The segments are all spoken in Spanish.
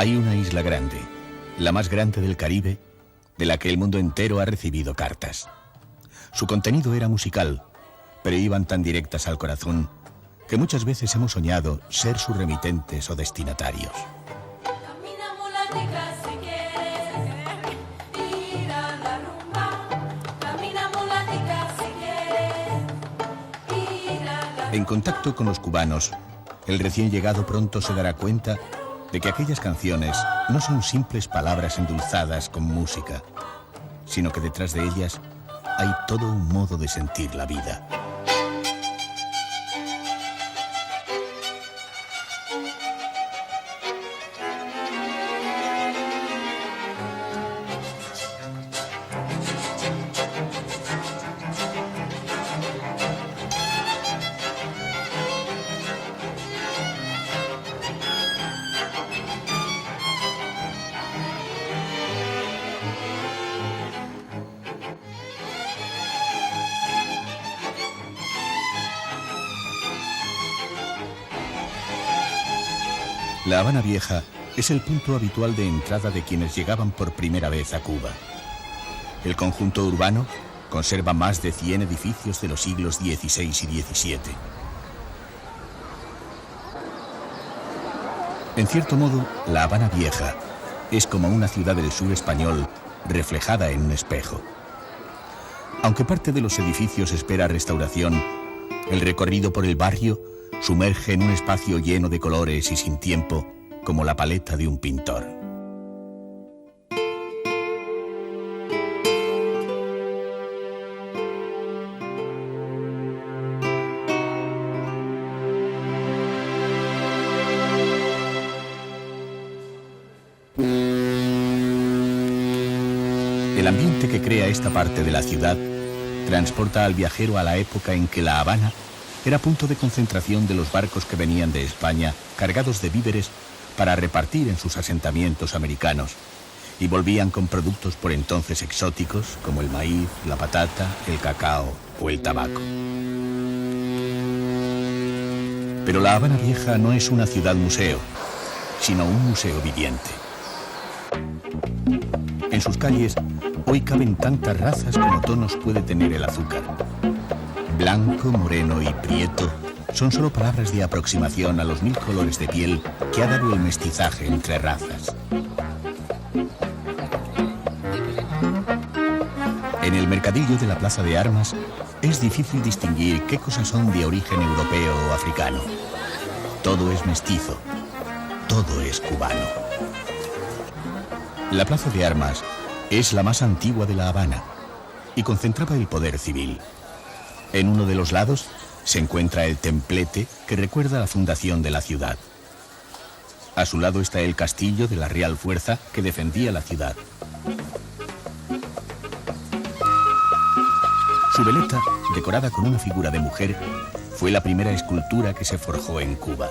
Hay una isla grande, la más grande del Caribe, de la que el mundo entero ha recibido cartas. Su contenido era musical, pero iban tan directas al corazón que muchas veces hemos soñado ser sus remitentes o destinatarios. En contacto con los cubanos, el recién llegado pronto se dará cuenta de que aquellas canciones no son simples palabras endulzadas con música, sino que detrás de ellas hay todo un modo de sentir la vida. La Habana Vieja es el punto habitual de entrada de quienes llegaban por primera vez a Cuba. El conjunto urbano conserva más de 100 edificios de los siglos XVI y XVII. En cierto modo, la Habana Vieja es como una ciudad del sur español reflejada en un espejo. Aunque parte de los edificios espera restauración, el recorrido por el barrio sumerge en un espacio lleno de colores y sin tiempo, como la paleta de un pintor. El ambiente que crea esta parte de la ciudad transporta al viajero a la época en que La Habana era punto de concentración de los barcos que venían de España cargados de víveres para repartir en sus asentamientos americanos y volvían con productos por entonces exóticos como el maíz, la patata, el cacao o el tabaco. Pero La Habana Vieja no es una ciudad museo, sino un museo viviente. En sus calles hoy caben tantas razas como tonos puede tener el azúcar. Blanco, moreno y prieto son solo palabras de aproximación a los 1000 colores de piel que ha dado el mestizaje entre razas. En el mercadillo de la Plaza de Armas es difícil distinguir qué cosas son de origen europeo o africano. Todo es mestizo, todo es cubano. La Plaza de Armas es la más antigua de La Habana y concentraba el poder civil. En uno de los lados se encuentra el templete que recuerda la fundación de la ciudad. A su lado está el castillo de la Real Fuerza que defendía la ciudad. Su veleta, decorada con una figura de mujer, fue la primera escultura que se forjó en Cuba.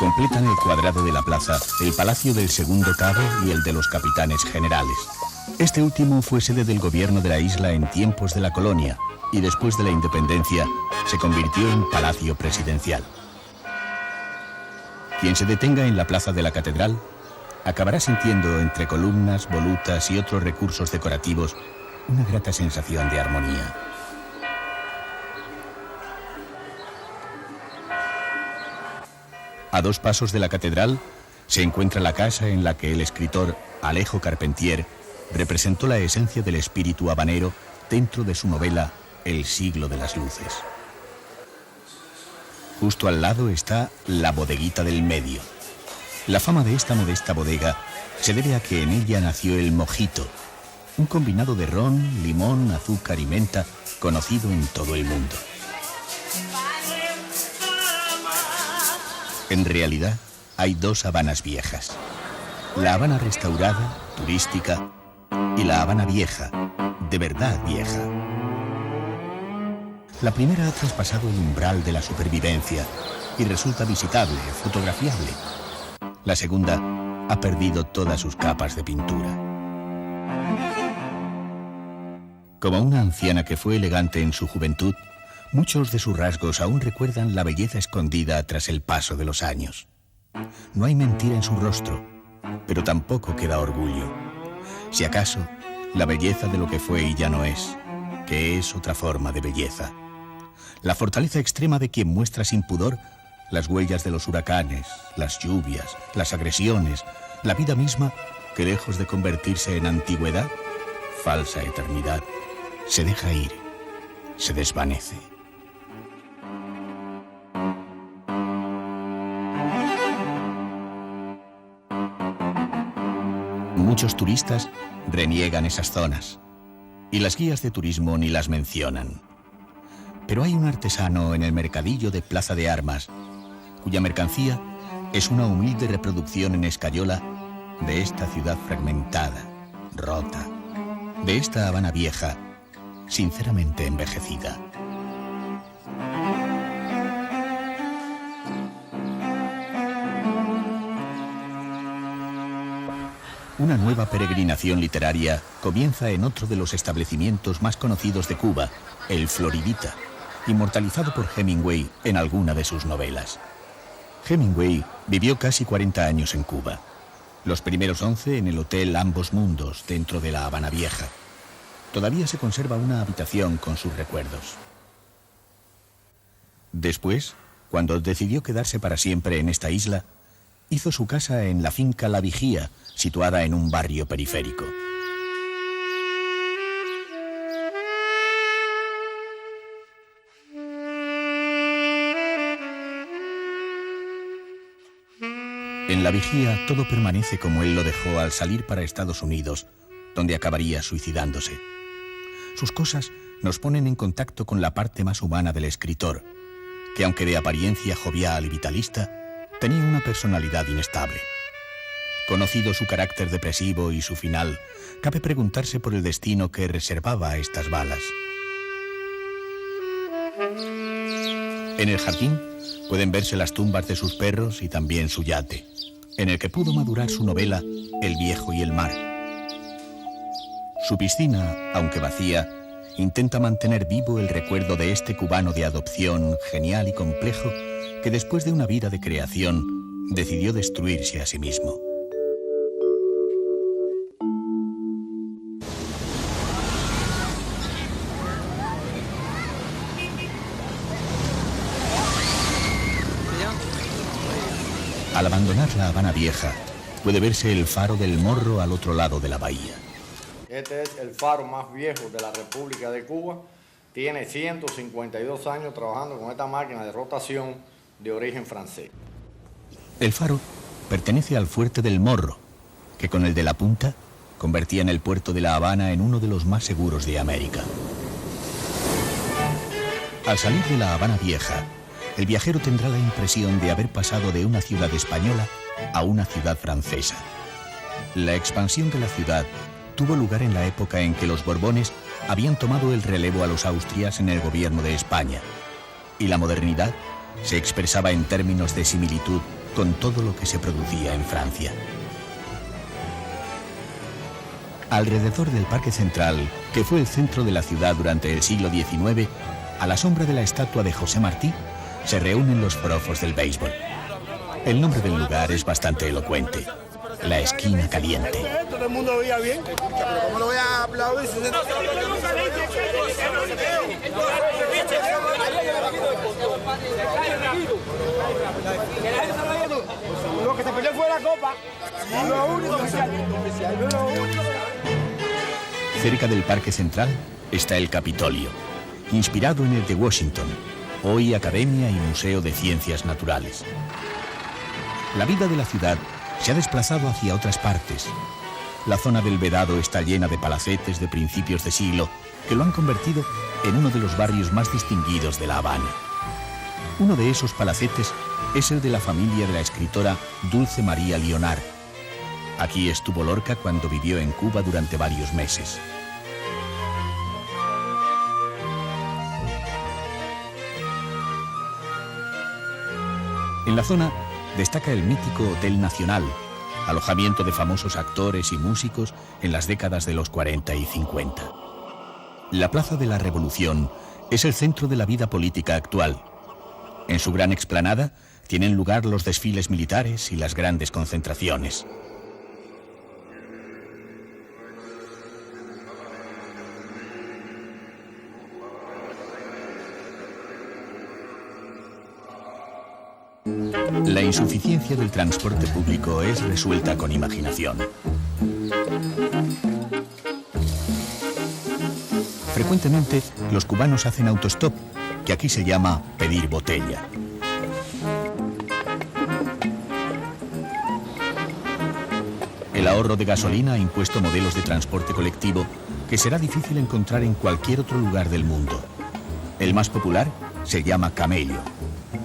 Completan el cuadrado de la plaza el Palacio del Segundo Cabo y el de los Capitanes Generales. Este último fue sede del gobierno de la isla en tiempos de la colonia y después de la independencia se convirtió en palacio presidencial. Quien se detenga en la plaza de la Catedral acabará sintiendo entre columnas, volutas y otros recursos decorativos una grata sensación de armonía. A 2 pasos de la catedral se encuentra la casa en la que el escritor Alejo Carpentier representó la esencia del espíritu habanero dentro de su novela El siglo de las luces. Justo al lado está la bodeguita del medio. La fama de esta modesta bodega se debe a que en ella nació el mojito, un combinado de ron, limón, azúcar y menta conocido en todo el mundo. En realidad, hay 2 Habanas viejas. La Habana restaurada, turística, y la Habana vieja, de verdad vieja. La primera ha traspasado el umbral de la supervivencia y resulta visitable, fotografiable. La segunda ha perdido todas sus capas de pintura. Como una anciana que fue elegante en su juventud, muchos de sus rasgos aún recuerdan la belleza escondida tras el paso de los años. No hay mentira en su rostro, pero tampoco queda orgullo. Si acaso, la belleza de lo que fue y ya no es, que es otra forma de belleza. La fortaleza extrema de quien muestra sin pudor las huellas de los huracanes, las lluvias, las agresiones, la vida misma que lejos de convertirse en antigüedad, falsa eternidad, se deja ir, se desvanece. Muchos turistas reniegan esas zonas y las guías de turismo ni las mencionan. Pero hay un artesano en el mercadillo de Plaza de Armas cuya mercancía es una humilde reproducción en escayola de esta ciudad fragmentada, rota, de esta Habana vieja, sinceramente envejecida. Una nueva peregrinación literaria comienza en otro de los establecimientos más conocidos de Cuba, el Floridita, inmortalizado por Hemingway en alguna de sus novelas. Hemingway vivió casi 40 años en Cuba, los primeros 11 en el Hotel Ambos Mundos, dentro de la Habana Vieja. Todavía se conserva una habitación con sus recuerdos. Después, cuando decidió quedarse para siempre en esta isla, hizo su casa en la finca La Vigía, situada en un barrio periférico. En La Vigía todo permanece como él lo dejó al salir para Estados Unidos, donde acabaría suicidándose. Sus cosas nos ponen en contacto con la parte más humana del escritor, que aunque de apariencia jovial y vitalista, tenía una personalidad inestable. Conocido su carácter depresivo y su final, cabe preguntarse por el destino que reservaba a estas balas. En el jardín pueden verse las tumbas de sus perros y también su yate, en el que pudo madurar su novela El viejo y el mar. Su piscina, aunque vacía, intenta mantener vivo el recuerdo de este cubano de adopción genial y complejo que después de una vida de creación decidió destruirse a sí mismo. Al abandonar la Habana Vieja, puede verse el faro del Morro al otro lado de la bahía. Este es el faro más viejo de la República de Cuba. Tiene 152 años trabajando con esta máquina de rotación de origen francés. El faro pertenece al fuerte del Morro, que con el de la Punta convertían el puerto de La Habana en uno de los más seguros de América. Al salir de La Habana Vieja, el viajero tendrá la impresión de haber pasado de una ciudad española a una ciudad francesa. La expansión de la ciudad tuvo lugar en la época en que los Borbones habían tomado el relevo a los Austrias en el gobierno de España, y la modernidad se expresaba en términos de similitud con todo lo que se producía en Francia. Alrededor del Parque Central, que fue el centro de la ciudad durante el siglo XIX, a la sombra de la estatua de José Martí, se reúnen los forofos del béisbol. El nombre del lugar es bastante elocuente: La Esquina Caliente. Todo el mundo lo veía bien. ¿Cómo lo voy a aplaudir? Lo que se perdió fue la copa. Lo único oficial. Cerca del Parque Central está el Capitolio, inspirado en el de Washington, hoy Academia y Museo de Ciencias Naturales. La vida de la ciudad se ha desplazado hacia otras partes. La zona del Vedado está llena de palacetes de principios de siglo que lo han convertido en uno de los barrios más distinguidos de La Habana. Uno de esos palacetes es el de la familia de la escritora Dulce María Lionar. Aquí estuvo Lorca cuando vivió en Cuba durante varios meses. En la zona destaca el mítico Hotel Nacional, alojamiento de famosos actores y músicos en las décadas de los 40 y 50. La Plaza de la Revolución es el centro de la vida política actual. En su gran explanada Tienen lugar los desfiles militares y las grandes concentraciones. La insuficiencia del transporte público es resuelta con imaginación. Frecuentemente, los cubanos hacen autostop, que aquí se llama pedir botella. El ahorro de gasolina ha impuesto modelos de transporte colectivo que será difícil encontrar en cualquier otro lugar del mundo. El más popular se llama camello.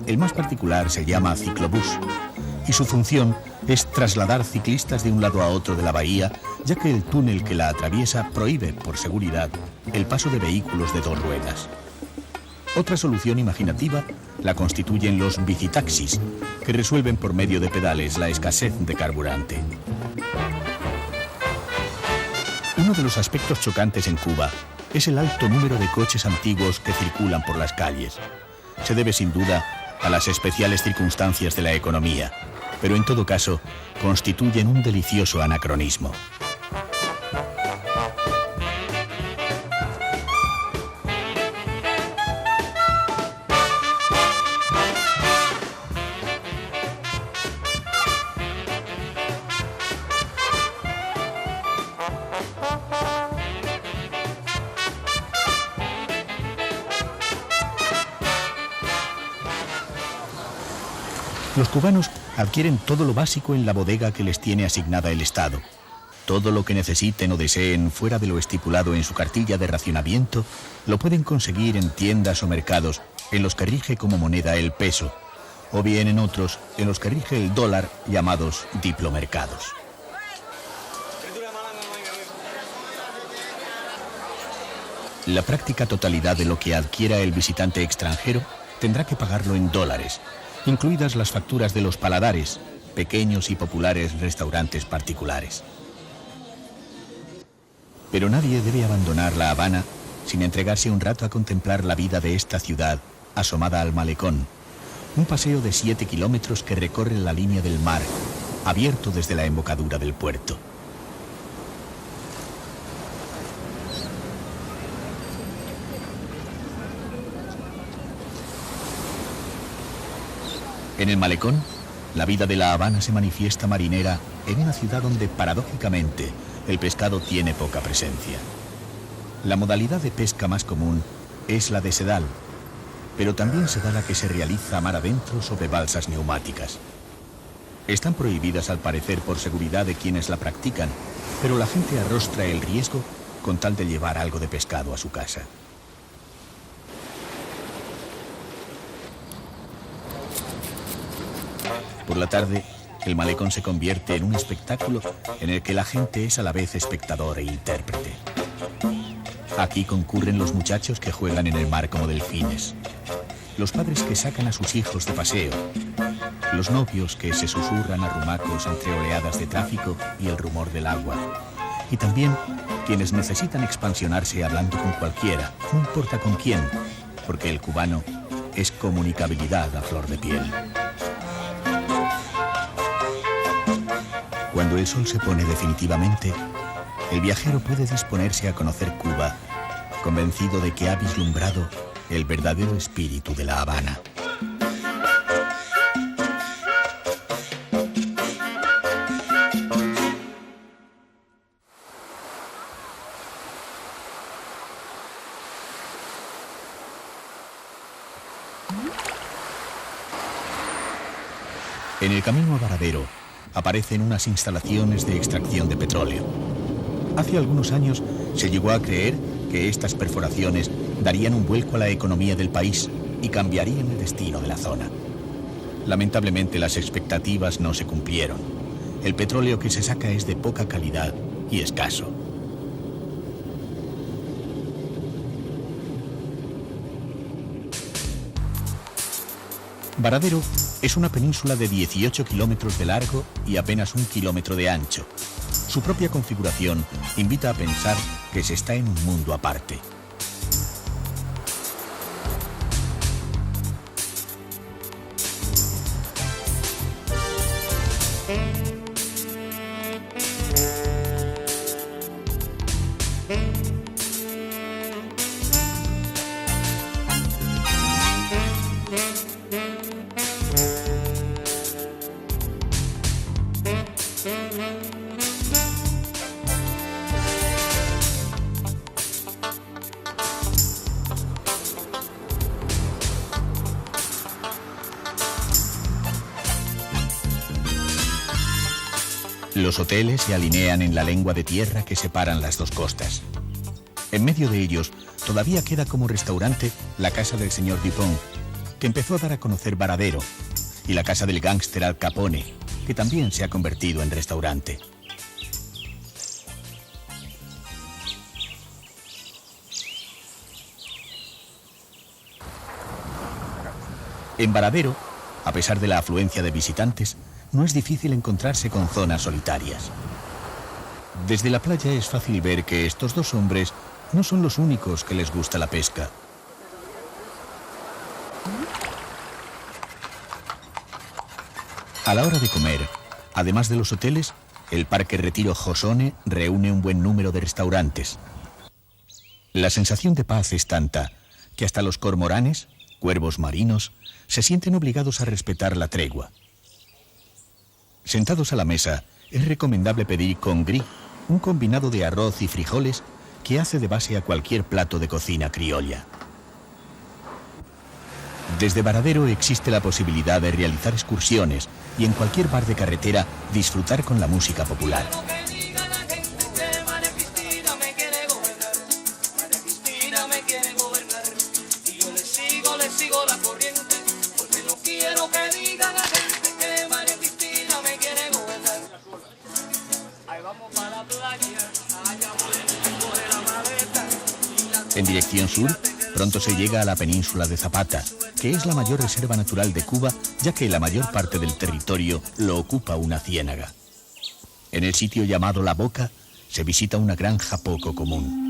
El más particular se llama ciclobús, y su función es trasladar ciclistas de un lado a otro de la bahía, ya que el túnel que la atraviesa prohíbe, por seguridad, el paso de vehículos de dos ruedas. Otra solución imaginativa la constituyen los bicitaxis, que resuelven por medio de pedales la escasez de carburante. Uno de los aspectos chocantes en Cuba es el alto número de coches antiguos que circulan por las calles. Se debe sin duda a las especiales circunstancias de la economía, pero en todo caso constituyen un delicioso anacronismo. Los cubanos adquieren todo lo básico en la bodega que les tiene asignada el Estado. Todo lo que necesiten o deseen fuera de lo estipulado en su cartilla de racionamiento lo pueden conseguir en tiendas o mercados en los que rige como moneda el peso, o bien en otros en los que rige el dólar, llamados diplomercados. La práctica totalidad de lo que adquiera el visitante extranjero tendrá que pagarlo en dólares, incluidas las facturas de los paladares, pequeños y populares restaurantes particulares. Pero nadie debe abandonar La Habana sin entregarse un rato a contemplar la vida de esta ciudad asomada al malecón, un paseo de 7 kilómetros que recorre la línea del mar, abierto desde la embocadura del puerto. En el malecón, la vida de La Habana se manifiesta marinera en una ciudad donde, paradójicamente, el pescado tiene poca presencia. La modalidad de pesca más común es la de sedal, pero también se da la que se realiza mar adentro sobre balsas neumáticas. Están prohibidas al parecer por seguridad de quienes la practican, pero la gente arrostra el riesgo con tal de llevar algo de pescado a su casa. Por la tarde, el malecón se convierte en un espectáculo en el que la gente es a la vez espectador e intérprete. Aquí concurren los muchachos que juegan en el mar como delfines, los padres que sacan a sus hijos de paseo, los novios que se susurran arrumacos entre oleadas de tráfico y el rumor del agua, y también quienes necesitan expansionarse hablando con cualquiera, no importa con quién, porque el cubano es comunicabilidad a flor de piel. Cuando el sol se pone definitivamente, el viajero puede disponerse a conocer Cuba, convencido de que ha vislumbrado el verdadero espíritu de La Habana. En el camino a Varadero aparecen unas instalaciones de extracción de petróleo. Hace algunos años se llegó a creer que estas perforaciones darían un vuelco a la economía del país y cambiarían el destino de la zona. Lamentablemente las expectativas no se cumplieron. El petróleo que se saca es de poca calidad y escaso. Varadero es una península de 18 kilómetros de largo y apenas 1 kilómetro de ancho. Su propia configuración invita a pensar que se está en un mundo aparte. Los hoteles se alinean en la lengua de tierra que separan las dos costas. En medio de ellos todavía queda como restaurante la casa del señor Dupont, que empezó a dar a conocer Varadero, y la casa del gángster Al Capone, que también se ha convertido en restaurante. En Varadero, a pesar de la afluencia de visitantes, no es difícil encontrarse con zonas solitarias. Desde la playa es fácil ver que estos dos hombres no son los únicos que les gusta la pesca. A la hora de comer, además de los hoteles, el Parque Retiro Josone reúne un buen número de restaurantes. La sensación de paz es tanta que hasta los cormoranes, cuervos marinos, se sienten obligados a respetar la tregua. Sentados a la mesa, es recomendable pedir congri, un combinado de arroz y frijoles que hace de base a cualquier plato de cocina criolla. Desde Varadero existe la posibilidad de realizar excursiones y en cualquier bar de carretera disfrutar con la música popular. En dirección sur, pronto se llega a la península de Zapata, que es la mayor reserva natural de Cuba, ya que la mayor parte del territorio lo ocupa una ciénaga. En el sitio llamado La Boca, se visita una granja poco común.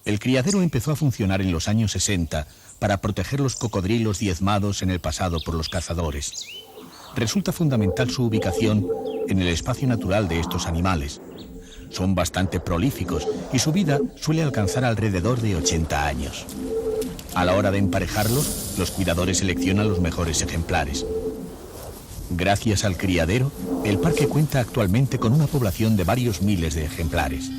El criadero empezó a funcionar en los años 60 para proteger los cocodrilos diezmados en el pasado por los cazadores. Resulta fundamental su ubicación en el espacio natural de estos animales. Son bastante prolíficos y su vida suele alcanzar alrededor de 80 años. A la hora de emparejarlos, los cuidadores seleccionan los mejores ejemplares. Gracias al criadero, el parque cuenta actualmente con una población de varios miles de ejemplares.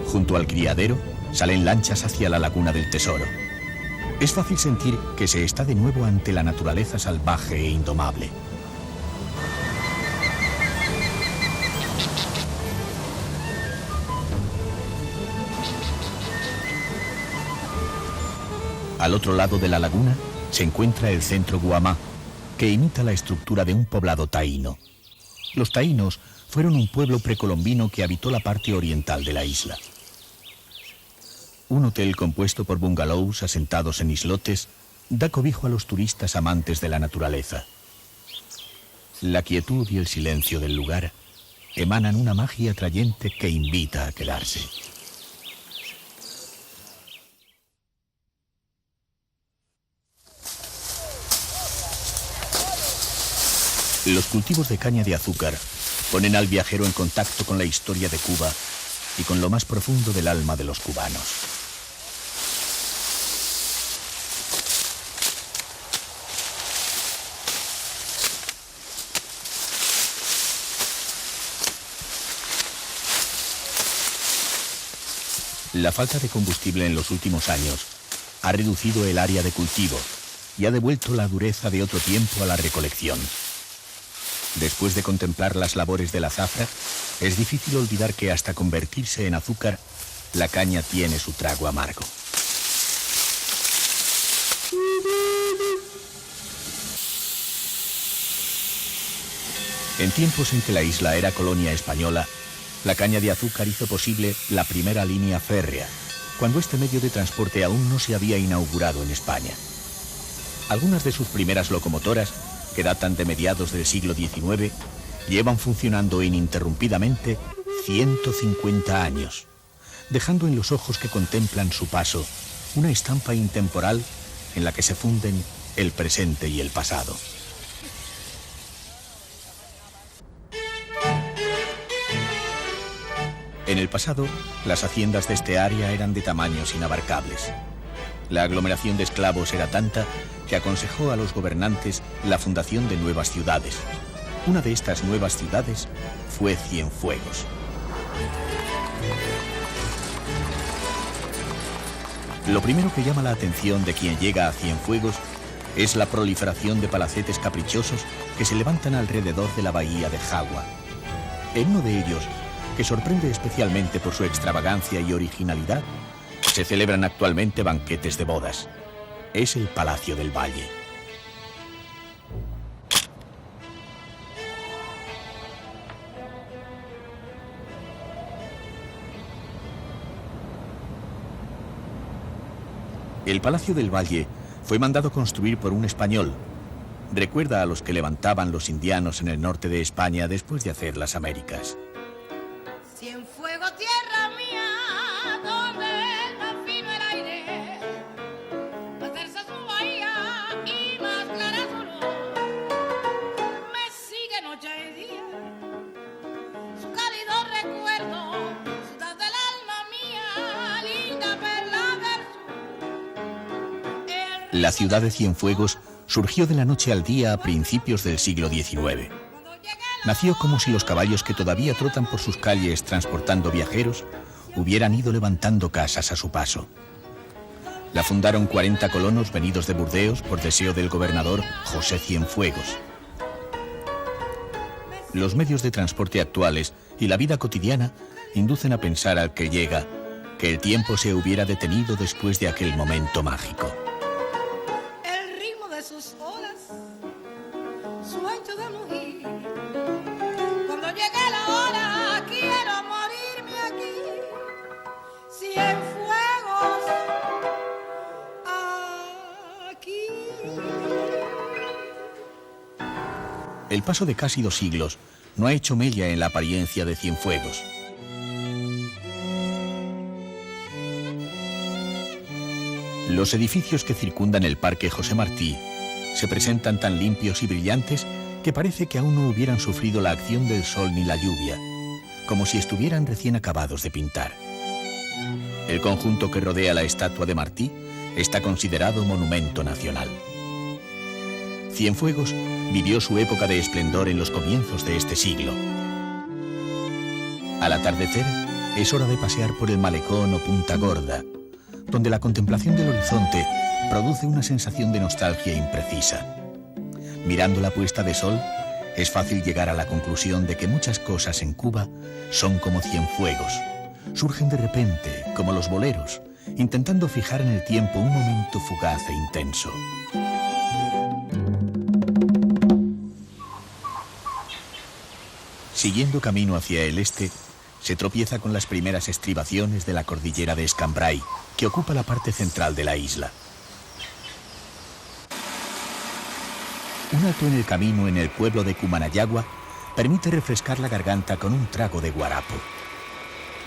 Junto al criadero, salen lanchas hacia la Laguna del Tesoro. Es fácil sentir que se está de nuevo ante la naturaleza salvaje e indomable. Al otro lado de la laguna se encuentra el centro Guamá, que imita la estructura de un poblado taíno. Los taínos fueron un pueblo precolombino que habitó la parte oriental de la isla. Un hotel compuesto por bungalows asentados en islotes da cobijo a los turistas amantes de la naturaleza. La quietud y el silencio del lugar emanan una magia atrayente que invita a quedarse. Los cultivos de caña de azúcar ponen al viajero en contacto con la historia de Cuba y con lo más profundo del alma de los cubanos. La falta de combustible en los últimos años ha reducido el área de cultivo y ha devuelto la dureza de otro tiempo a la recolección. Después de contemplar las labores de la zafra, es difícil olvidar que hasta convertirse en azúcar, la caña tiene su trago amargo. En tiempos en que la isla era colonia española, la caña de azúcar hizo posible la primera línea férrea, cuando este medio de transporte aún no se había inaugurado en España. Algunas de sus primeras locomotoras, que datan de mediados del siglo XIX, llevan funcionando ininterrumpidamente 150 años, dejando en los ojos que contemplan su paso una estampa intemporal en la que se funden el presente y el pasado. En el pasado, las haciendas de este área eran de tamaños inabarcables. La aglomeración de esclavos era tanta que aconsejó a los gobernantes la fundación de nuevas ciudades. Una de estas nuevas ciudades fue Cienfuegos. Lo primero que llama la atención de quien llega a Cienfuegos es la proliferación de palacetes caprichosos que se levantan alrededor de la bahía de Jagua. En uno de ellos, que sorprende especialmente por su extravagancia y originalidad, se celebran actualmente banquetes de bodas. Es el Palacio del Valle. El Palacio del Valle fue mandado construir por un español. Recuerda a los que levantaban los indianos en el norte de España después de hacer las Américas. Cienfuegos, tierra mía, donde es más fino el aire, más tersa su bahía y más clara su luz. Me sigue noche y día su cálido recuerdo, ciudad del alma mía, linda perla del sur. La ciudad de Cienfuegos surgió de la noche al día a principios del siglo XIX. Nació como si los caballos que todavía trotan por sus calles transportando viajeros hubieran ido levantando casas a su paso. La fundaron 40 colonos venidos de Burdeos por deseo del gobernador José Cienfuegos. Los medios de transporte actuales y la vida cotidiana inducen a pensar al que llega que el tiempo se hubiera detenido después de aquel momento mágico. El ritmo de sus olas, su ancho de mugir. Cuando llegue la hora, quiero morirme aquí. Cienfuegos, aquí. El paso de casi 2 siglos no ha hecho mella en la apariencia de Cienfuegos. Los edificios que circundan el Parque José Martí se presentan tan limpios y brillantes que parece que aún no hubieran sufrido la acción del sol ni la lluvia, como si estuvieran recién acabados de pintar. El conjunto que rodea la estatua de Martí está considerado monumento nacional. Cienfuegos vivió su época de esplendor en los comienzos de este siglo. Al atardecer es hora de pasear por el malecón o Punta Gorda, donde la contemplación del horizonte produce una sensación de nostalgia imprecisa. Mirando la puesta de sol, es fácil llegar a la conclusión de que muchas cosas en Cuba son como Cienfuegos. Surgen de repente, como los boleros, intentando fijar en el tiempo un momento fugaz e intenso. Siguiendo camino hacia el este, se tropieza con las primeras estribaciones de la cordillera de Escambray, que ocupa la parte central de la isla. Un alto en el camino en el pueblo de Cumanayagua permite refrescar la garganta con un trago de guarapo.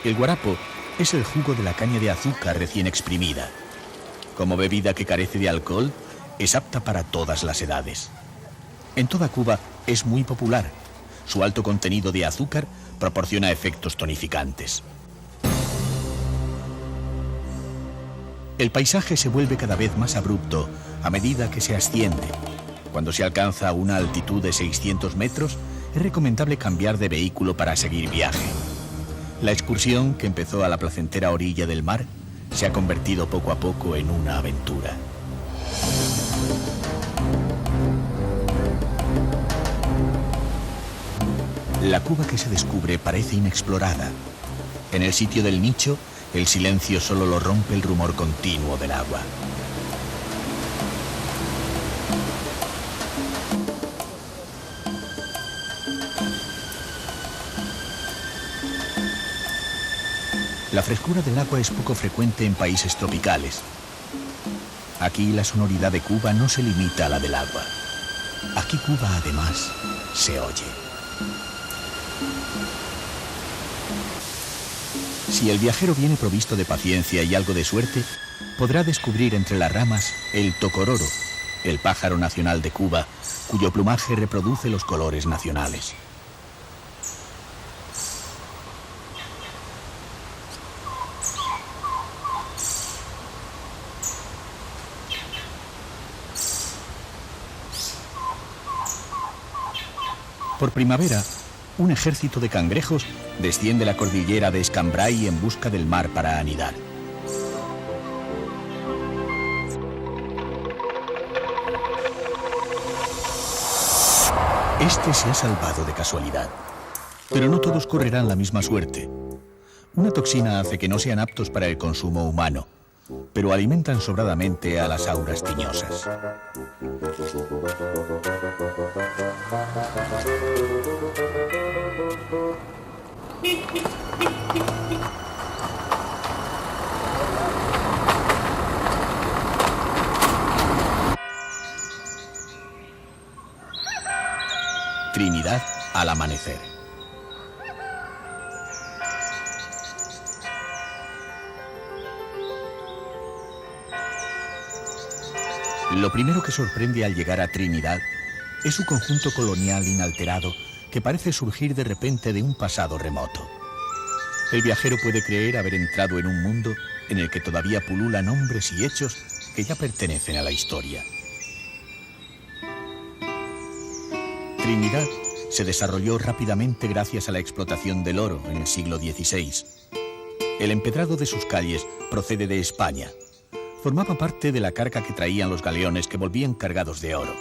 El guarapo es el jugo de la caña de azúcar recién exprimida. Como bebida que carece de alcohol, es apta para todas las edades. En toda Cuba es muy popular. Su alto contenido de azúcar proporciona efectos tonificantes. El paisaje se vuelve cada vez más abrupto a medida que se asciende. Cuando se alcanza una altitud de 600 metros, es recomendable cambiar de vehículo para seguir viaje. La excursión, que empezó a la placentera orilla del mar, se ha convertido poco a poco en una aventura. La Cuba que se descubre parece inexplorada. En el sitio del nicho, el silencio solo lo rompe el rumor continuo del agua. La frescura del agua es poco frecuente en países tropicales. Aquí la sonoridad de Cuba no se limita a la del agua. Aquí Cuba, además, se oye. Si el viajero viene provisto de paciencia y algo de suerte, podrá descubrir entre las ramas el tocororo, el pájaro nacional de Cuba, cuyo plumaje reproduce los colores nacionales. Por primavera, un ejército de cangrejos desciende la cordillera de Escambray en busca del mar para anidar. Este se ha salvado de casualidad, pero no todos correrán la misma suerte. Una toxina hace que no sean aptos para el consumo humano, pero alimentan sobradamente a las auras tiñosas. Trinidad al amanecer. Lo primero que sorprende al llegar a Trinidad es su conjunto colonial inalterado que parece surgir de repente de un pasado remoto. El viajero puede creer haber entrado en un mundo en el que todavía pululan nombres y hechos que ya pertenecen a la historia. Trinidad se desarrolló rápidamente gracias a la explotación del oro en el siglo XVI. El empedrado de sus calles procede de España. Formaba parte de la carga que traían los galeones que volvían cargados de oro.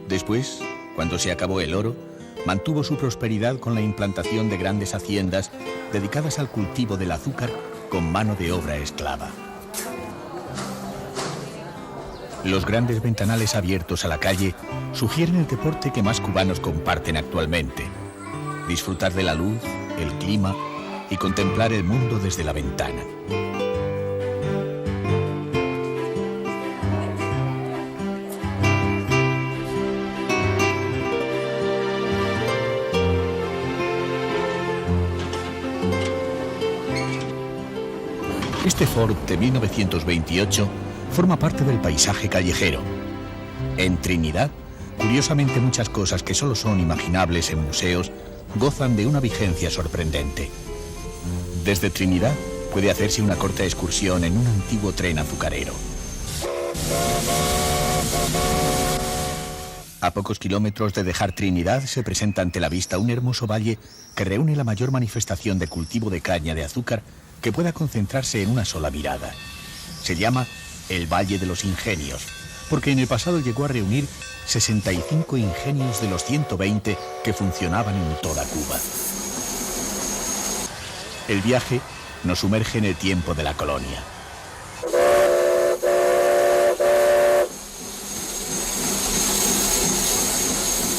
Después, cuando se acabó el oro, mantuvo su prosperidad con la implantación de grandes haciendas dedicadas al cultivo del azúcar con mano de obra esclava. Los grandes ventanales abiertos a la calle sugieren el deporte que más cubanos comparten actualmente: disfrutar de la luz, el clima y contemplar el mundo desde la ventana. Este Ford de 1928 forma parte del paisaje callejero. En Trinidad, curiosamente, muchas cosas que solo son imaginables en museos gozan de una vigencia sorprendente. Desde Trinidad puede hacerse una corta excursión en un antiguo tren azucarero. A pocos kilómetros de dejar Trinidad se presenta ante la vista un hermoso valle que reúne la mayor manifestación de cultivo de caña de azúcar que pueda concentrarse en una sola mirada. Se llama el Valle de los Ingenios, porque en el pasado llegó a reunir 65 ingenios de los 120 que funcionaban en toda Cuba. El viaje nos sumerge en el tiempo de la colonia.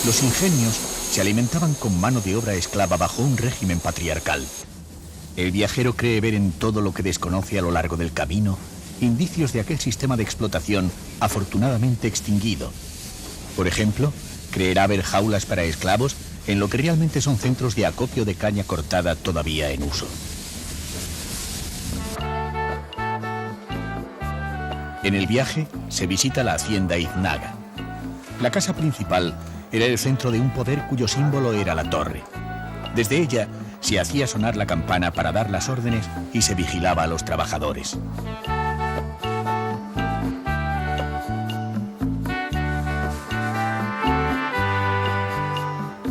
Los ingenios se alimentaban con mano de obra esclava bajo un régimen patriarcal. El viajero cree ver en todo lo que desconoce a lo largo del camino indicios de aquel sistema de explotación afortunadamente extinguido. Por ejemplo, creerá ver jaulas para esclavos en lo que realmente son centros de acopio de caña cortada todavía en uso. En el viaje se visita la hacienda Iznaga. La casa principal era el centro de un poder cuyo símbolo era la torre. Desde ella se hacía sonar la campana para dar las órdenes y se vigilaba a los trabajadores.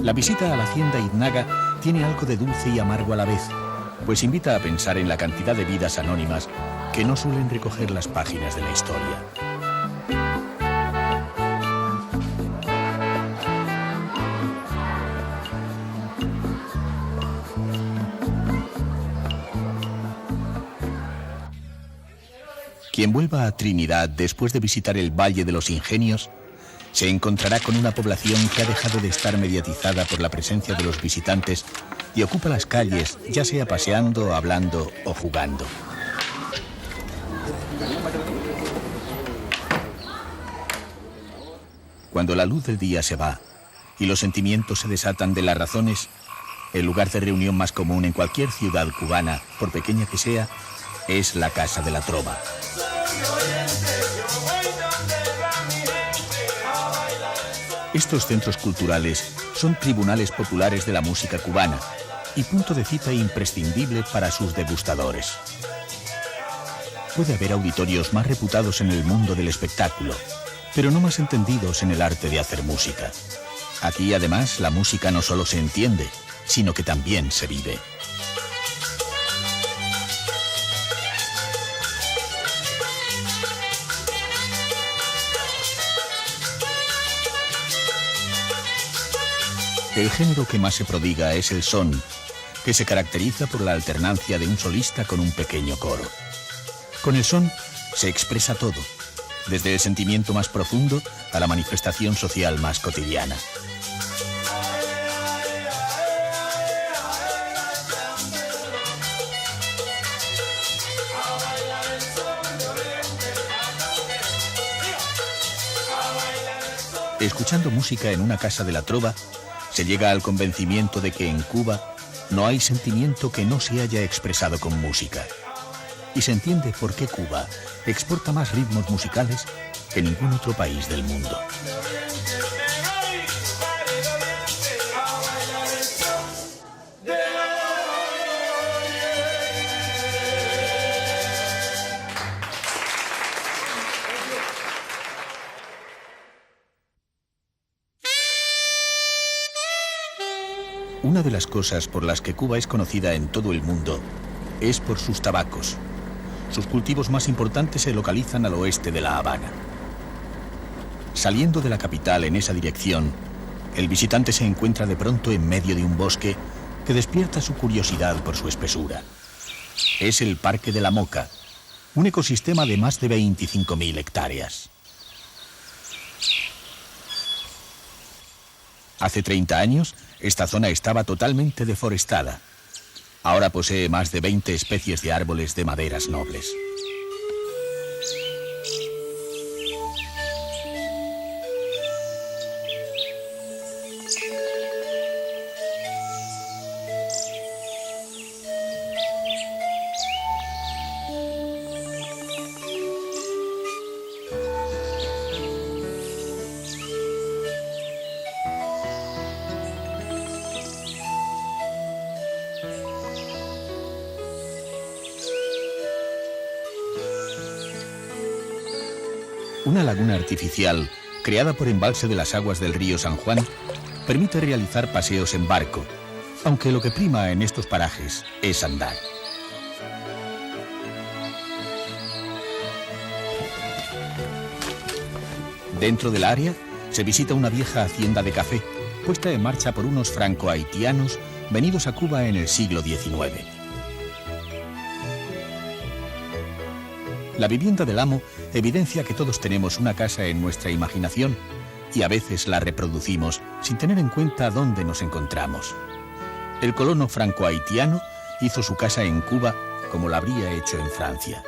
La visita a la hacienda Iznaga tiene algo de dulce y amargo a la vez, pues invita a pensar en la cantidad de vidas anónimas que no suelen recoger las páginas de la historia. Quien vuelva a Trinidad después de visitar el Valle de los Ingenios se encontrará con una población que ha dejado de estar mediatizada por la presencia de los visitantes y ocupa las calles, ya sea paseando, hablando o jugando. Cuando la luz del día se va y los sentimientos se desatan de las razones, el lugar de reunión más común en cualquier ciudad cubana, por pequeña que sea, es la Casa de la Trova. Estos centros culturales son tribunales populares de la música cubana y punto de cita imprescindible para sus degustadores. Puede haber auditorios más reputados en el mundo del espectáculo, pero no más entendidos en el arte de hacer música. Aquí, además, la música no solo se entiende, sino que también se vive. El género que más se prodiga es el son, que se caracteriza por la alternancia de un solista con un pequeño coro. Con el son se expresa todo, desde el sentimiento más profundo a la manifestación social más cotidiana. Escuchando música en una casa de la trova, se llega al convencimiento de que en Cuba no hay sentimiento que no se haya expresado con música. Y se entiende por qué Cuba exporta más ritmos musicales que ningún otro país del mundo. Una de las cosas por las que Cuba es conocida en todo el mundo es por sus tabacos. Sus cultivos más importantes se localizan al oeste de La Habana. Saliendo de la capital en esa dirección, el visitante se encuentra de pronto en medio de un bosque que despierta su curiosidad por su espesura. Es el Parque de la Moca, un ecosistema de más de 25.000 hectáreas. Hace 30 años, esta zona estaba totalmente deforestada. Ahora posee más de 20 especies de árboles de maderas nobles. Una laguna artificial, creada por embalse de las aguas del río San Juan, permite realizar paseos en barco, aunque lo que prima en estos parajes es andar. Dentro del área se visita una vieja hacienda de café, puesta en marcha por unos franco-haitianos venidos a Cuba en el siglo XIX. La vivienda del amo evidencia que todos tenemos una casa en nuestra imaginación y a veces la reproducimos sin tener en cuenta dónde nos encontramos. El colono franco-haitiano hizo su casa en Cuba como la habría hecho en Francia.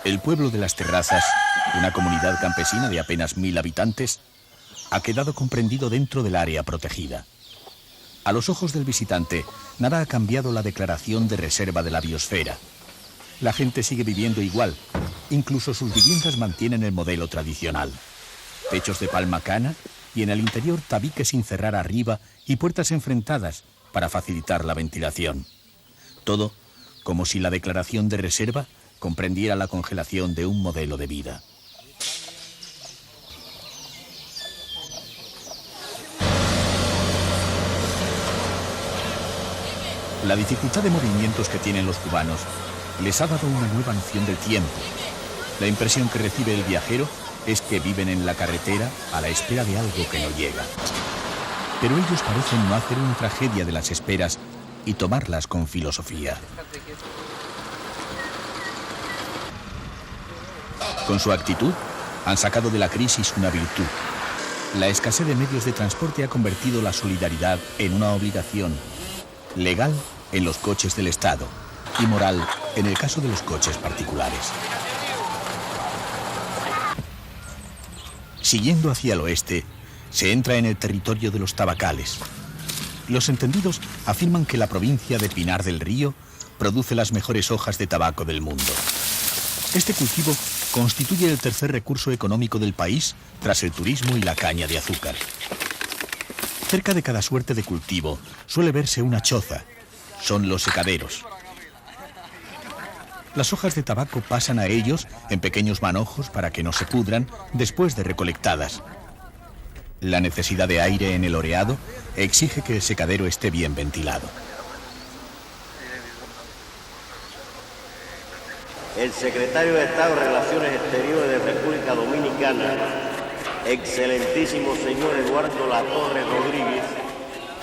El pueblo de las Terrazas, una comunidad campesina de apenas 1000 habitantes, ha quedado comprendido dentro del área protegida. A los ojos del visitante, nada ha cambiado la declaración de reserva de la biosfera. La gente sigue viviendo igual, incluso sus viviendas mantienen el modelo tradicional. Techos de palma cana y en el interior tabiques sin cerrar arriba y puertas enfrentadas para facilitar la ventilación. Todo como si la declaración de reserva comprendiera la congelación de un modelo de vida. La dificultad de movimientos que tienen los cubanos les ha dado una nueva noción del tiempo. La impresión que recibe el viajero es que viven en la carretera a la espera de algo que no llega. Pero ellos parecen no hacer una tragedia de las esperas y tomarlas con filosofía. Con su actitud, han sacado de la crisis una virtud. La escasez de medios de transporte ha convertido la solidaridad en una obligación, legal en los coches del Estado y moral en el caso de los coches particulares. Siguiendo hacia el oeste, se entra en el territorio de los tabacales. Los entendidos afirman que la provincia de Pinar del Río produce las mejores hojas de tabaco del mundo. Este cultivo constituye el tercer recurso económico del país tras el turismo y la caña de azúcar. Cerca de cada suerte de cultivo suele verse una choza. Son los secaderos. Las hojas de tabaco pasan a ellos en pequeños manojos para que no se pudran después de recolectadas. La necesidad de aire en el oreado exige que el secadero esté bien ventilado. El secretario de Estado de Relaciones Exteriores de República Dominicana, excelentísimo señor Eduardo Latorre Rodríguez.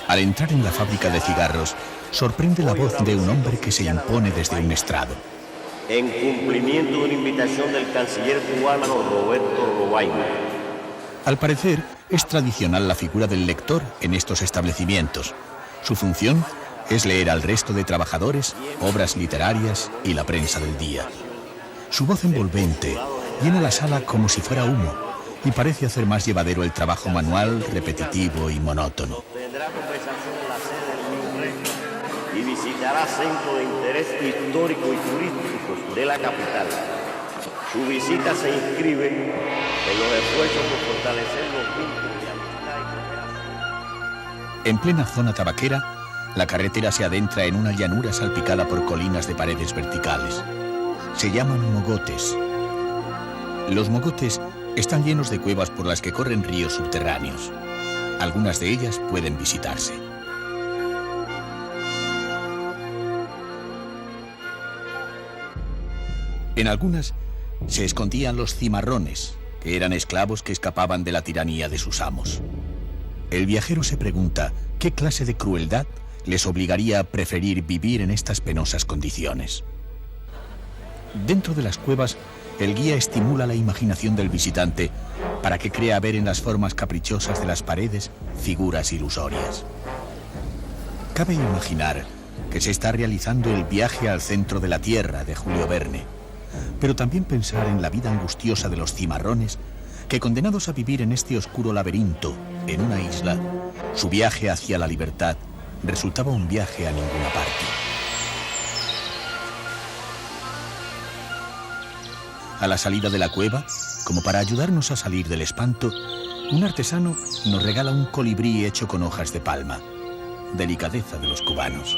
Al entrar en la fábrica de cigarros, sorprende la voz de un hombre que se impone desde un estrado. En cumplimiento de una invitación del canciller cubano Roberto Robaina. Al parecer, es tradicional la figura del lector en estos establecimientos. Su función es leer al resto de trabajadores, obras literarias y la prensa del día. Su voz envolvente llena la sala como si fuera humo y parece hacer más llevadero el trabajo manual, repetitivo y monótono. Tendrá conversación en la sede del Minrey y visitará centros de interés histórico y turístico de la capital. Su visita se inscribe en los esfuerzos por fortalecer los vínculos de amistad y cooperación. En plena zona tabaquera, la carretera se adentra en una llanura salpicada por colinas de paredes verticales. Se llaman mogotes. Los mogotes están llenos de cuevas por las que corren ríos subterráneos. Algunas de ellas pueden visitarse. En algunas se escondían los cimarrones, que eran esclavos que escapaban de la tiranía de sus amos. El viajero se pregunta qué clase de crueldad les obligaría a preferir vivir en estas penosas condiciones. Dentro de las cuevas, el guía estimula la imaginación del visitante para que crea ver en las formas caprichosas de las paredes figuras ilusorias. Cabe imaginar que se está realizando el viaje al centro de la Tierra de Julio Verne, pero también pensar en la vida angustiosa de los cimarrones que, condenados a vivir en este oscuro laberinto, en una isla, su viaje hacia la libertad resultaba un viaje a ninguna parte. A la salida de la cueva, como para ayudarnos a salir del espanto, un artesano nos regala un colibrí hecho con hojas de palma, delicadeza de los cubanos.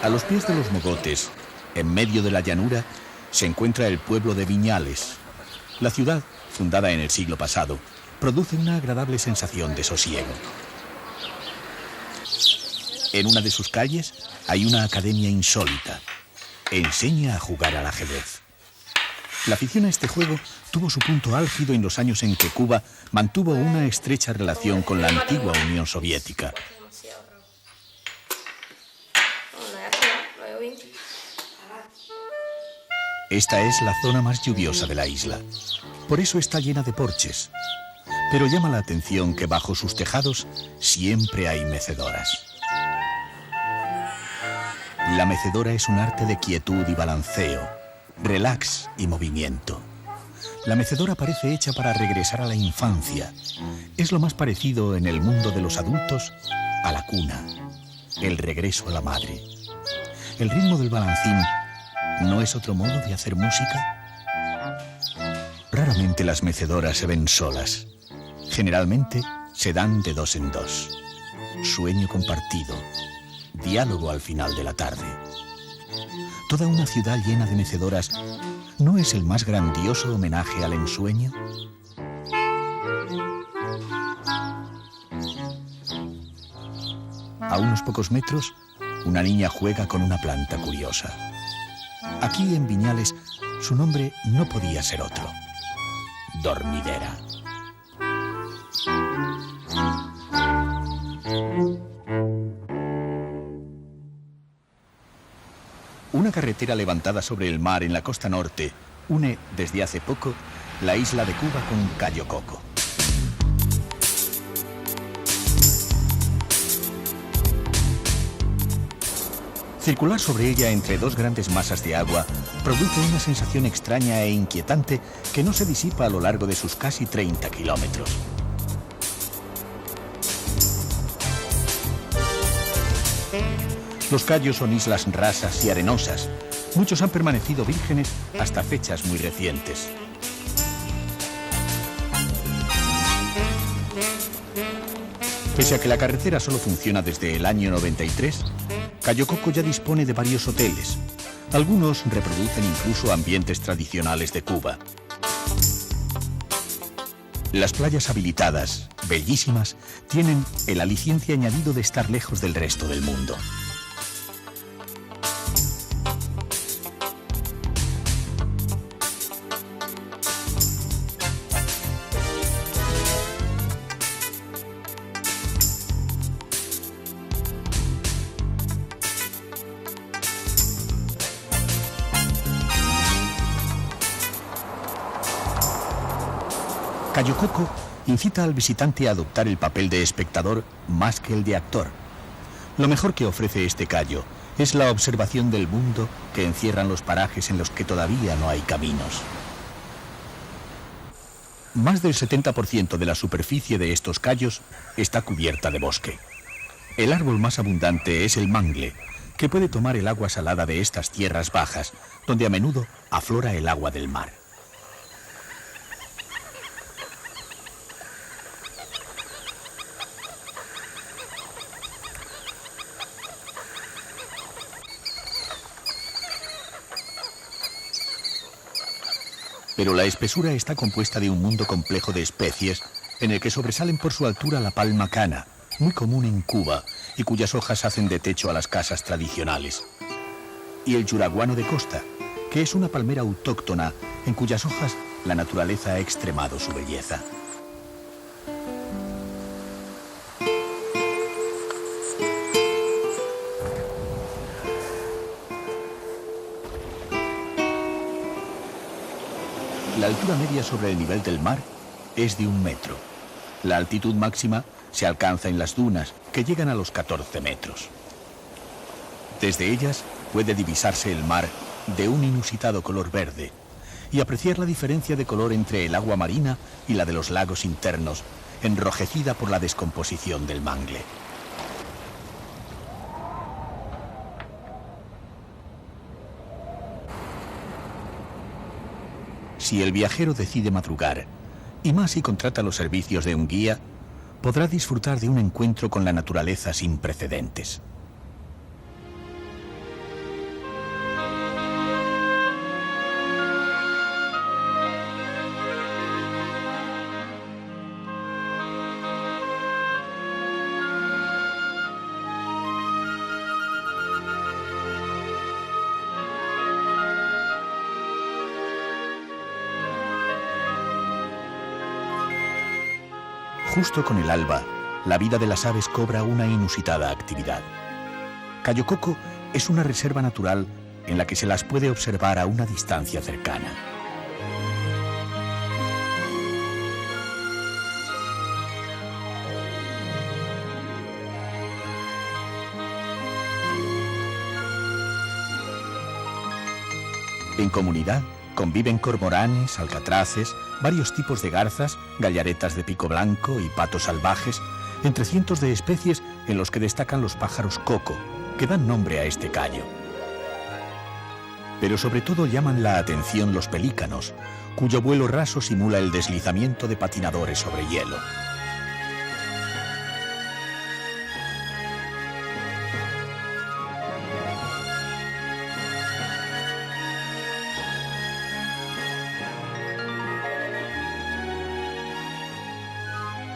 A los pies de los mogotes, en medio de la llanura, se encuentra el pueblo de Viñales. La ciudad, fundada en el siglo pasado, produce una agradable sensación de sosiego. En una de sus calles hay una academia insólita. Enseña a jugar al ajedrez. La afición a este juego tuvo su punto álgido en los años en que Cuba mantuvo una estrecha relación con la antigua Unión Soviética. Esta es la zona más lluviosa de la isla. Por eso está llena de porches. Pero llama la atención que bajo sus tejados siempre hay mecedoras. La mecedora es un arte de quietud y balanceo, relax y movimiento. La mecedora parece hecha para regresar a la infancia. Es lo más parecido en el mundo de los adultos a la cuna, el regreso a la madre. El ritmo del balancín ¿no es otro modo de hacer música? Raramente las mecedoras se ven solas. Generalmente se dan de dos en dos. Sueño compartido. Diálogo al final de la tarde. Toda una ciudad llena de mecedoras, ¿no es el más grandioso homenaje al ensueño? A unos pocos metros, una niña juega con una planta curiosa. Aquí en Viñales, su nombre no podía ser otro: dormidera. Una carretera levantada sobre el mar en la costa norte une desde hace poco la isla de Cuba con Cayo Coco. Circular sobre ella entre dos grandes masas de agua produce una sensación extraña e inquietante que no se disipa a lo largo de sus casi 30 kilómetros. Los cayos son islas rasas y arenosas. Muchos han permanecido vírgenes hasta fechas muy recientes. Pese a que la carretera solo funciona desde el año 93, Cayo Coco ya dispone de varios hoteles. Algunos reproducen incluso ambientes tradicionales de Cuba. Las playas habilitadas, bellísimas, tienen el aliciente añadido de estar lejos del resto del mundo. Cayo Coco incita al visitante a adoptar el papel de espectador más que el de actor. Lo mejor que ofrece este cayo es la observación del mundo que encierran los parajes en los que todavía no hay caminos. Más del 70% de la superficie de estos cayos está cubierta de bosque. El árbol más abundante es el mangle, que puede tomar el agua salada de estas tierras bajas, donde a menudo aflora el agua del mar. Pero la espesura está compuesta de un mundo complejo de especies en el que sobresalen por su altura la palma cana, muy común en Cuba y cuyas hojas hacen de techo a las casas tradicionales, y el yuraguano de costa, que es una palmera autóctona en cuyas hojas la naturaleza ha extremado su belleza. La altura media sobre el nivel del mar es de 1 metro. La altitud máxima se alcanza en las dunas, que llegan a los 14 metros. Desde ellas puede divisarse el mar de un inusitado color verde y apreciar la diferencia de color entre el agua marina y la de los lagos internos, enrojecida por la descomposición del mangle. Si el viajero decide madrugar, y más si contrata los servicios de un guía, podrá disfrutar de un encuentro con la naturaleza sin precedentes. Justo con el alba, la vida de las aves cobra una inusitada actividad. Cayo Coco es una reserva natural en la que se las puede observar a una distancia cercana. En comunidad conviven cormoranes, alcatraces, varios tipos de garzas, gallaretas de pico blanco y patos salvajes, entre cientos de especies en los que destacan los pájaros coco, que dan nombre a este cayo. Pero sobre todo llaman la atención los pelícanos, cuyo vuelo raso simula el deslizamiento de patinadores sobre hielo.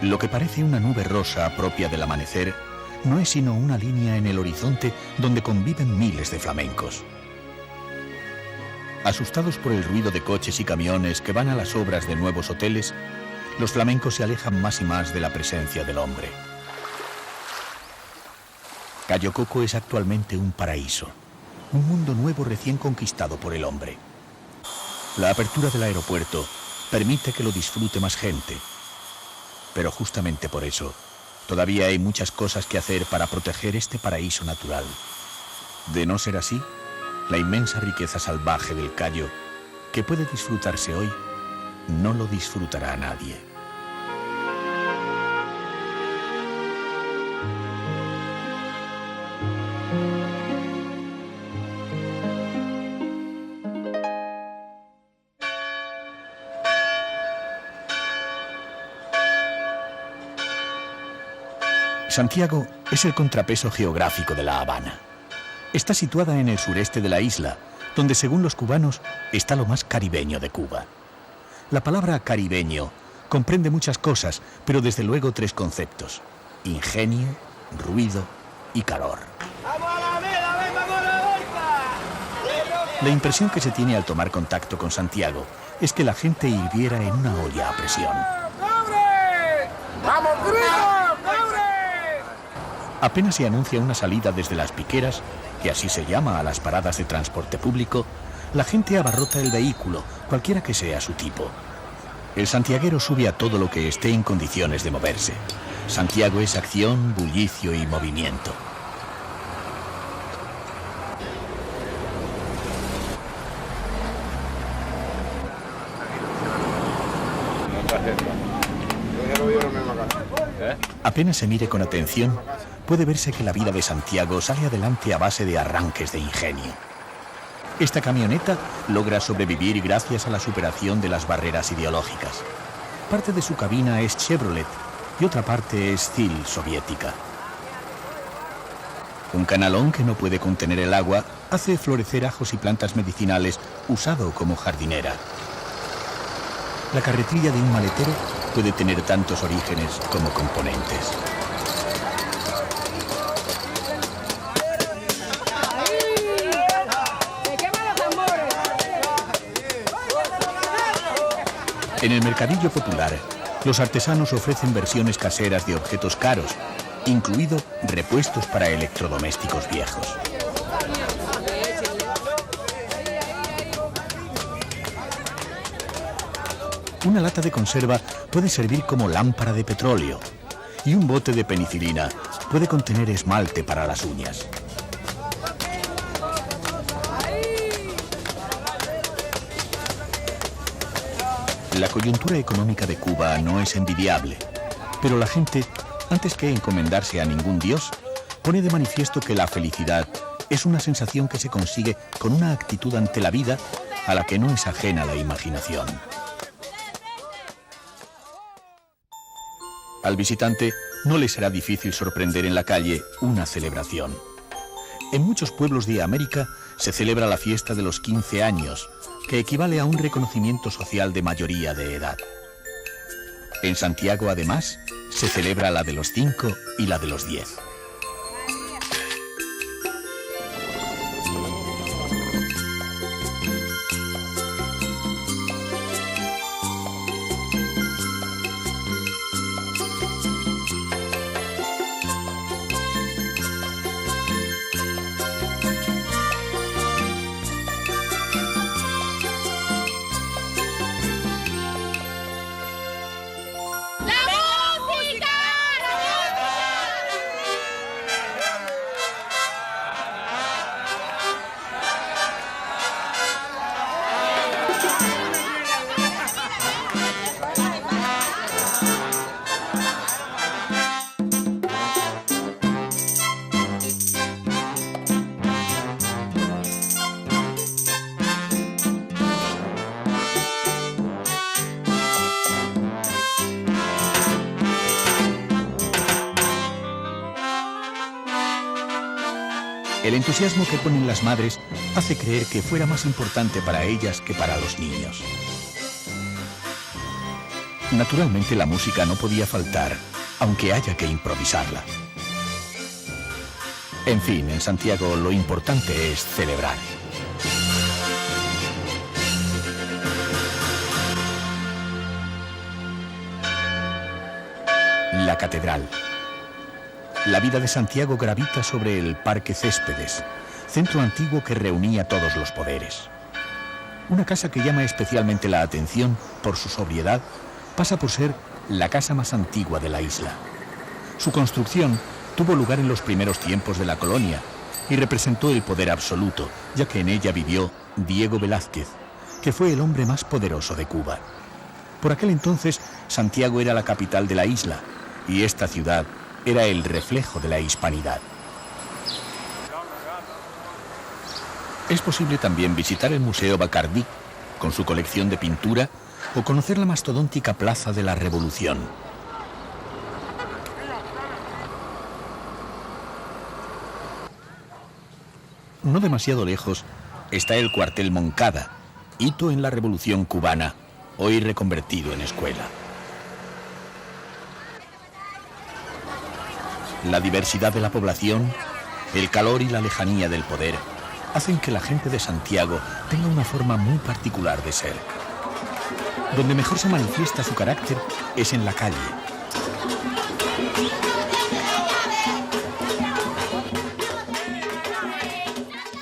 Lo que parece una nube rosa propia del amanecer no es sino una línea en el horizonte donde conviven miles de flamencos. Asustados por el ruido de coches y camiones que van a las obras de nuevos hoteles, los flamencos se alejan más y más de la presencia del hombre. Cayo Coco es actualmente un paraíso, un mundo nuevo recién conquistado por el hombre. La apertura del aeropuerto permite que lo disfrute más gente. Pero justamente por eso, todavía hay muchas cosas que hacer para proteger este paraíso natural. De no ser así, la inmensa riqueza salvaje del Cayo, que puede disfrutarse hoy, no lo disfrutará nadie. Santiago es el contrapeso geográfico de La Habana. Está situada en el sureste de la isla, donde según los cubanos está lo más caribeño de Cuba. La palabra caribeño comprende muchas cosas, pero desde luego 3 conceptos: ingenio, ruido y calor. La impresión que se tiene al tomar contacto con Santiago es que la gente hirviera en una olla a presión. ¡Vamos, grito! Apenas se anuncia una salida desde las piqueras, que así se llama a las paradas de transporte público, la gente abarrota el vehículo, cualquiera que sea su tipo. El santiaguero sube a todo lo que esté en condiciones de moverse. Santiago es acción, bullicio y movimiento. Apenas se mire con atención, puede verse que la vida de Santiago sale adelante a base de arranques de ingenio. Esta camioneta logra sobrevivir gracias a la superación de las barreras ideológicas. Parte de su cabina es Chevrolet y otra parte es STIHL soviética. Un canalón que no puede contener el agua hace florecer ajos y plantas medicinales usado como jardinera. La carretilla de un maletero puede tener tantos orígenes como componentes. En el mercadillo popular, los artesanos ofrecen versiones caseras de objetos caros, incluido repuestos para electrodomésticos viejos. Una lata de conserva puede servir como lámpara de petróleo y un bote de penicilina puede contener esmalte para las uñas. La coyuntura económica de Cuba no es envidiable, pero la gente, antes que encomendarse a ningún dios, pone de manifiesto que la felicidad es una sensación que se consigue con una actitud ante la vida a la que no es ajena la imaginación. Al visitante no le será difícil sorprender en la calle una celebración. En muchos pueblos de América se celebra la fiesta de los 15 años, que equivale a un reconocimiento social de mayoría de edad. En Santiago, además, se celebra la de los 5 y la de los 10. El entusiasmo que ponen las madres hace creer que fuera más importante para ellas que para los niños. Naturalmente la música no podía faltar, aunque haya que improvisarla. En fin, en Santiago lo importante es celebrar. La catedral. La vida de Santiago gravita sobre el Parque Céspedes, centro antiguo que reunía todos los poderes. Una casa que llama especialmente la atención por su sobriedad pasa por ser la casa más antigua de la isla. Su construcción tuvo lugar en los primeros tiempos de la colonia y representó el poder absoluto, ya que en ella vivió Diego Velázquez, que fue el hombre más poderoso de Cuba. Por aquel entonces, Santiago era la capital de la isla, y esta ciudad era el reflejo de la hispanidad. Es posible también visitar el Museo Bacardí, con su colección de pintura, o conocer la mastodóntica Plaza de la Revolución. No demasiado lejos está el cuartel Moncada, hito en la Revolución cubana, hoy reconvertido en escuela. La diversidad de la población, el calor y la lejanía del poder hacen que la gente de Santiago tenga una forma muy particular de ser. Donde mejor se manifiesta su carácter es en la calle.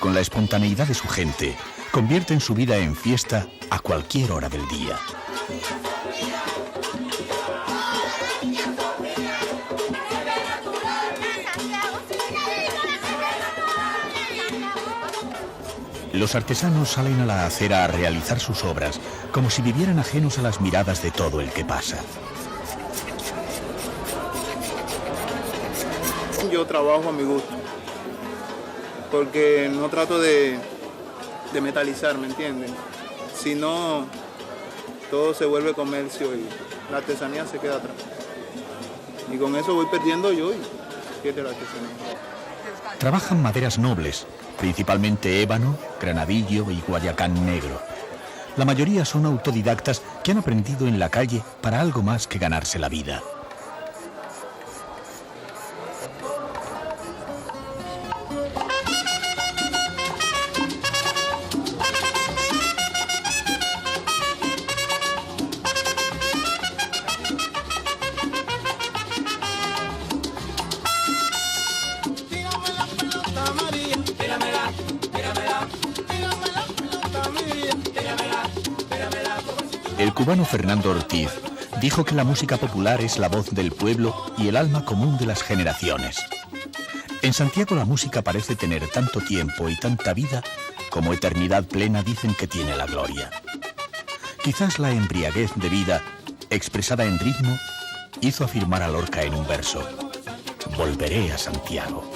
Con la espontaneidad de su gente, convierten su vida en fiesta a cualquier hora del día. Los artesanos salen a la acera a realizar sus obras, como si vivieran ajenos a las miradas de todo el que pasa. Yo trabajo a mi gusto, porque no trato de metalizar, ¿me entienden? Si no, todo se vuelve comercio y la artesanía se queda atrás. Y con eso voy perdiendo yo y pierde la artesanía. Trabajan maderas nobles, principalmente ébano, granadillo y guayacán negro. La mayoría son autodidactas que han aprendido en la calle para algo más que ganarse la vida. El cubano Fernando Ortiz dijo que la música popular es la voz del pueblo y el alma común de las generaciones. En Santiago la música parece tener tanto tiempo y tanta vida como eternidad plena dicen que tiene la gloria. Quizás la embriaguez de vida, expresada en ritmo, hizo afirmar a Lorca en un verso: volveré a Santiago.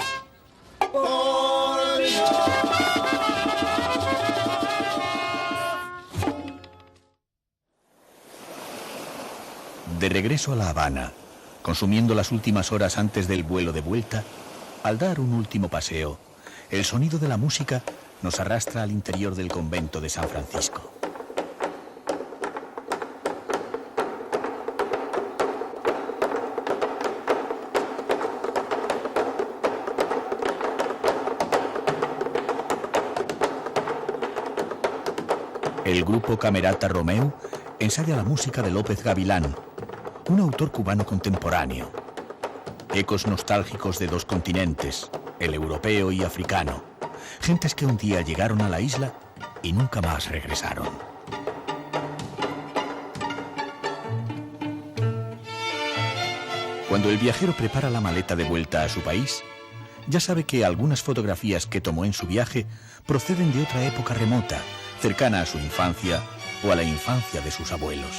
De regreso a La Habana, consumiendo las últimas horas antes del vuelo de vuelta, al dar un último paseo, el sonido de la música nos arrastra al interior del convento de San Francisco. El grupo Camerata Romeu ensaya la música de López Gavilán, un autor cubano contemporáneo. Ecos nostálgicos de dos continentes, el europeo y africano. Gentes que un día llegaron a la isla y nunca más regresaron. Cuando el viajero prepara la maleta de vuelta a su país, ya sabe que algunas fotografías que tomó en su viaje proceden de otra época remota, cercana a su infancia o a la infancia de sus abuelos.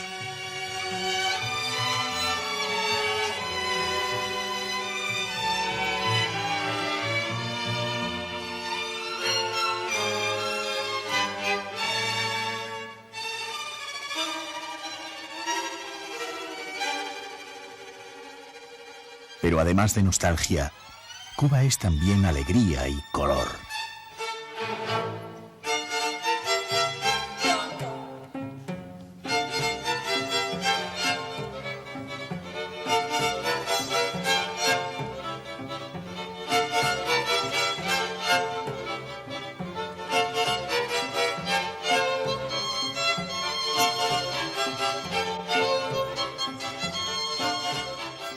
Pero además de nostalgia, Cuba es también alegría y color.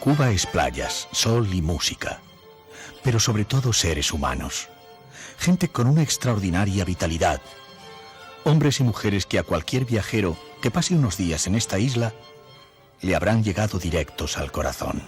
Cuba es playas, sol y música, pero sobre todo seres humanos. Gente con una extraordinaria vitalidad. Hombres y mujeres que a cualquier viajero que pase unos días en esta isla le habrán llegado directos al corazón.